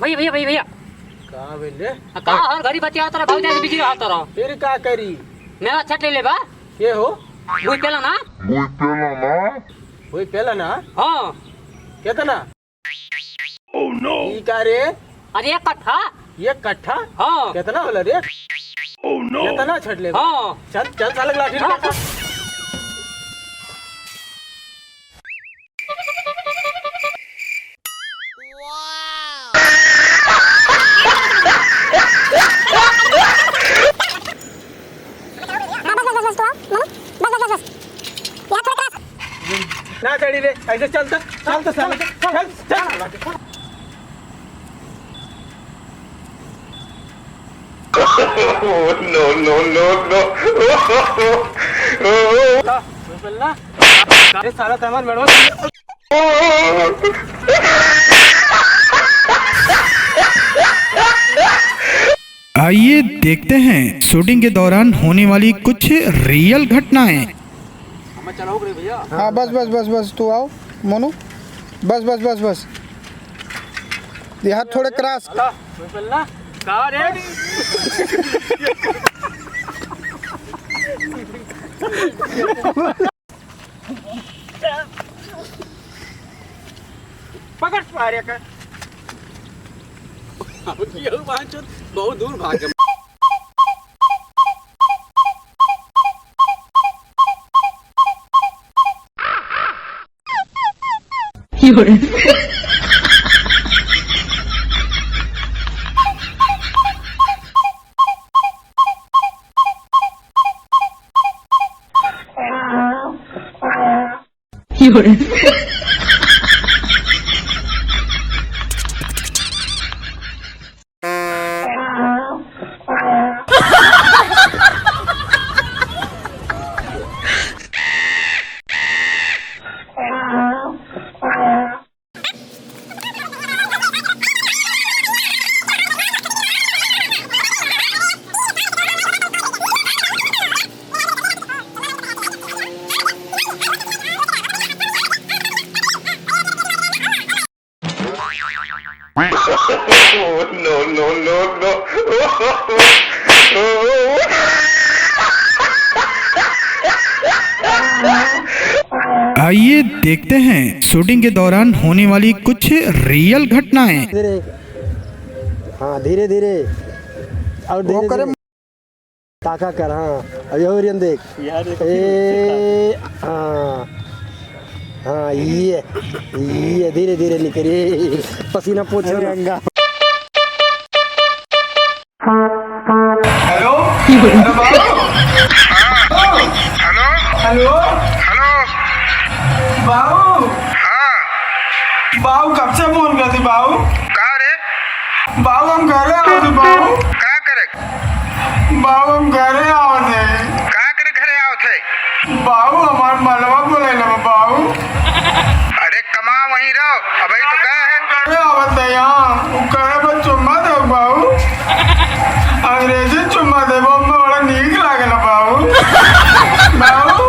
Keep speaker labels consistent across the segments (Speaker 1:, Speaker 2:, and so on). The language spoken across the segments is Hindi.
Speaker 1: भैया भैया भैया भैया
Speaker 2: कहा बेले
Speaker 1: कहा हर घड़ी बतिया तारा भाव जैसे बिजी रहता रहो
Speaker 2: फिर का करी
Speaker 1: मेरा छट ले बा
Speaker 2: ये हो
Speaker 1: मुई पेला ना
Speaker 2: वही पहला ना
Speaker 1: हां
Speaker 2: कितना ओह नो ई का रे
Speaker 1: अरे एक कट्ठा
Speaker 2: हां कितना होला रे ओह नो कितना छट ले
Speaker 1: हां
Speaker 2: चल चल साला लाठी का ना चढ़ी रे ऐसे चलता चल तो साला चल चल
Speaker 3: no no no no
Speaker 2: बोलना अरे साला सामान बढ़ो
Speaker 4: आइए देखते हैं शूटिंग के दौरान होने वाली कुछ रियल घटनाएं।
Speaker 2: हम चलाओ रे भैया
Speaker 5: हाँ बस बस बस बस तू आओ मोनू बस बस बस बस ये हाथ थोड़े क्रॉस
Speaker 2: बोलना का रे पकड़ पारे का अब ये वांचो बहुत दूर भाग गया
Speaker 3: no no no no
Speaker 4: आइए देखते हैं शूटिंग के दौरान होने वाली कुछ रियल घटनाएं।
Speaker 5: धीरे हाँ धीरे धीरे और धीरे करे ताका कर हाँ अभी और देख ए हाँ हाँ ये धीरे धीरे निकले पसीना पोछ रंगा
Speaker 2: हेलो
Speaker 3: हेलो
Speaker 2: बाबू
Speaker 3: हाँ
Speaker 2: बाबू कब से फोन करती बाबू
Speaker 3: का रे
Speaker 2: बाबू हम घरे आओ बाबू
Speaker 3: का करे
Speaker 2: बाबू हम घरे आओ थे
Speaker 3: का करे घरे आओ थे
Speaker 2: बाबू हमार मलवा बोले ना बाबू
Speaker 3: अरे कमा वहीं रहो अभी तो गए हैं
Speaker 2: घरे आवत है यहाँ वो करे पर चुम्मा दे बाबू अंग्रेजी चुम्मा दे वो हमें बड़ा नीक लागेला बाबू बाबू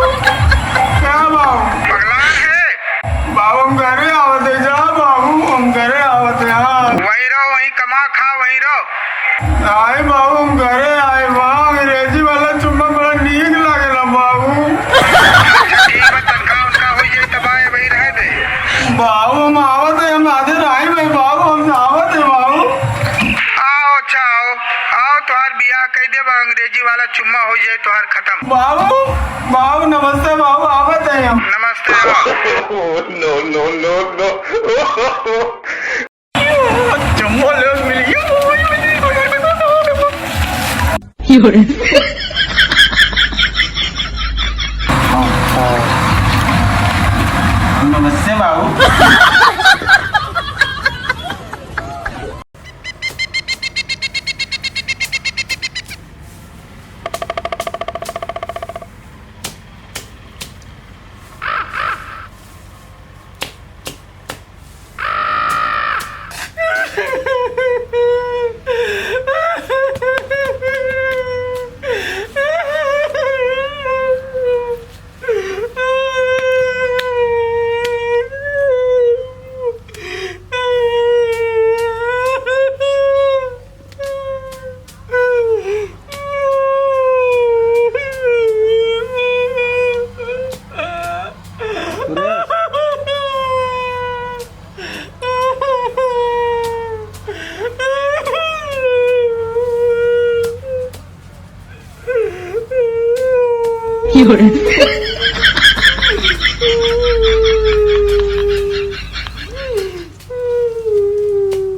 Speaker 2: क्या बाबू
Speaker 3: भगवान है
Speaker 2: बाबू हम घरे आवत है जा बाबू हम घरे आवत है हाँ
Speaker 3: वहीं रहो वहीं कमा खा वहीं रहो
Speaker 2: आए बाबू हम घरे आए वहाँ अंग्रेजी वाला चुम्मा बड़ा नीक लागेला बाबू
Speaker 3: ठीक है तनखा उनका हो जाए तबाह वहीं रह दे
Speaker 2: बाबू हम आवत है हम आधे राय में बाबू हम आवत है बाबू
Speaker 3: आओ अच्छा आओ तुम्हार बियाह कह दे अंग्रेजी वाला चुम्मा हो जाए तुम्हार खत्म
Speaker 2: बाबू बाबू नमस्ते बाबू आवत है हम
Speaker 3: नमस्ते no no no no
Speaker 2: चुम्मा लोग मिल गया नमस्ते बाबू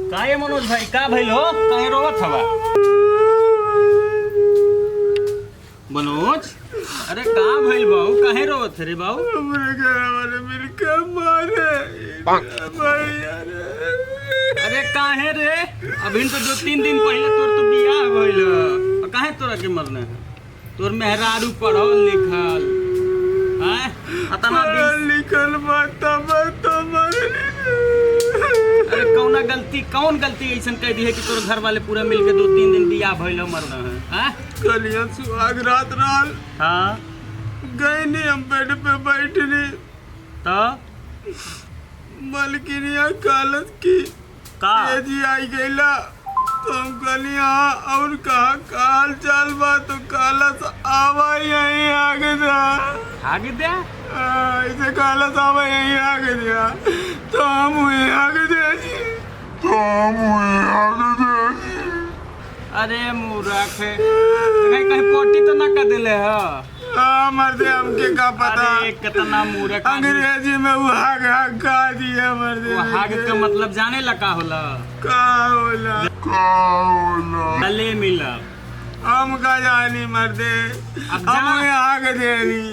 Speaker 6: काहे मनोज भाई का भइल हो काहे रोवत हवा मनोज अरे का भइल बाऊ काहे रोवत रे बाऊ
Speaker 2: हमरे घर वाले मिलके मारे भैया रे।
Speaker 6: अरे काहे रे अभी तो 2-3 दिन पहले तोर तो बियाह भइल काहे तोरा के मरने है तोर मेहरारू पढ़ल लिखल हैं अतना दिन
Speaker 2: लिखल बात तो मरली।
Speaker 6: अरे कौन गलती ऐसन कह दी है कि तोर घर वाले पूरा मिलके 2-3 दिन बियाह भइल मरना है हैं
Speaker 2: कलिया सुहाग रात रहल
Speaker 6: हां
Speaker 2: गए नहीं हम बेड पे बैठनी
Speaker 6: तो
Speaker 2: मलकिनिया कालस की
Speaker 6: का
Speaker 2: जी आई गईला तो हम कहली हाँ और कहा का हाल चाल बा तो कालस आवा यहीं आगे जा
Speaker 6: आगे दे
Speaker 2: ऐसे कालस आवा यहीं आगे दिया तो हम हुए आगे दे
Speaker 6: अरे मूर्ख कहीं कहीं पोटी तो ना कर दिले है
Speaker 2: मर्दे हमके का पता
Speaker 6: अरे कितना मूर्ख
Speaker 2: अंग्रेजी में वो हाग हाग का दिया मर्दे
Speaker 6: वो हाग का मतलब जाने लगा होला
Speaker 2: का होला
Speaker 6: गले मिला
Speaker 2: हम का जानी मर्दे
Speaker 6: अब
Speaker 2: हम
Speaker 6: जा।
Speaker 2: यहाँ के देनी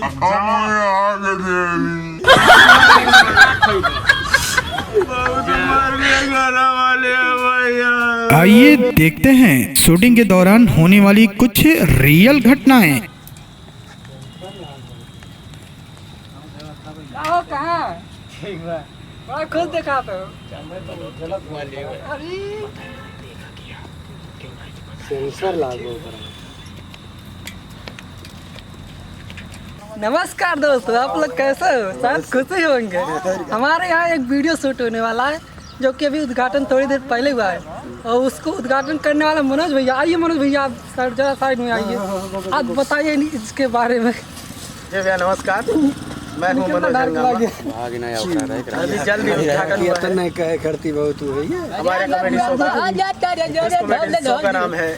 Speaker 2: बहुत मर गए घर वाले भैया।
Speaker 4: आइए देखते हैं शूटिंग के दौरान होने वाली कुछ रियल घटनाएं।
Speaker 1: खुद देखा तो
Speaker 7: नमस्कार दोस्तों, आप लोग कैसे हो? शायद खुश ही होंगे। हमारे यहाँ एक वीडियो शूट होने वाला है जो कि अभी उद्घाटन थोड़ी देर पहले हुआ है और उसको उद्घाटन करने वाला मनोज भैया। आइए मनोज भैया, आप जरा साइड में आइए, आप बताइए इसके बारे में।
Speaker 5: जी भैया नमस्कार, मैं हूँ मनोज हंगामा। अभी जल्दी उद्घाटन हुआ है।
Speaker 8: नहीं कहे करती बहुत हुई है।
Speaker 5: हमारे कॉमेडी शो का नाम है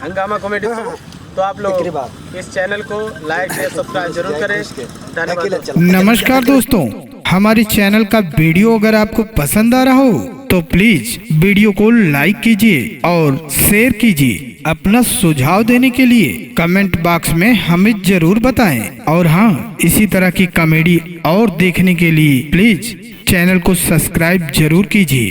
Speaker 5: हंगामा कॉमेडी शो। तो आप लोग इस चैनल को लाइक शेयर सब्सक्राइब जरूर करें। धन्यवाद।
Speaker 4: नमस्कार दोस्तों, हमारे चैनल का वीडियो अगर आपको पसंद आ रहा हो तो प्लीज वीडियो को लाइक कीजिए और शेयर कीजिए। अपना सुझाव देने के लिए कमेंट बॉक्स में हमें जरूर बताएं। और हाँ, इसी तरह की कॉमेडी और देखने के लिए प्लीज चैनल को सब्सक्राइब जरूर कीजिए।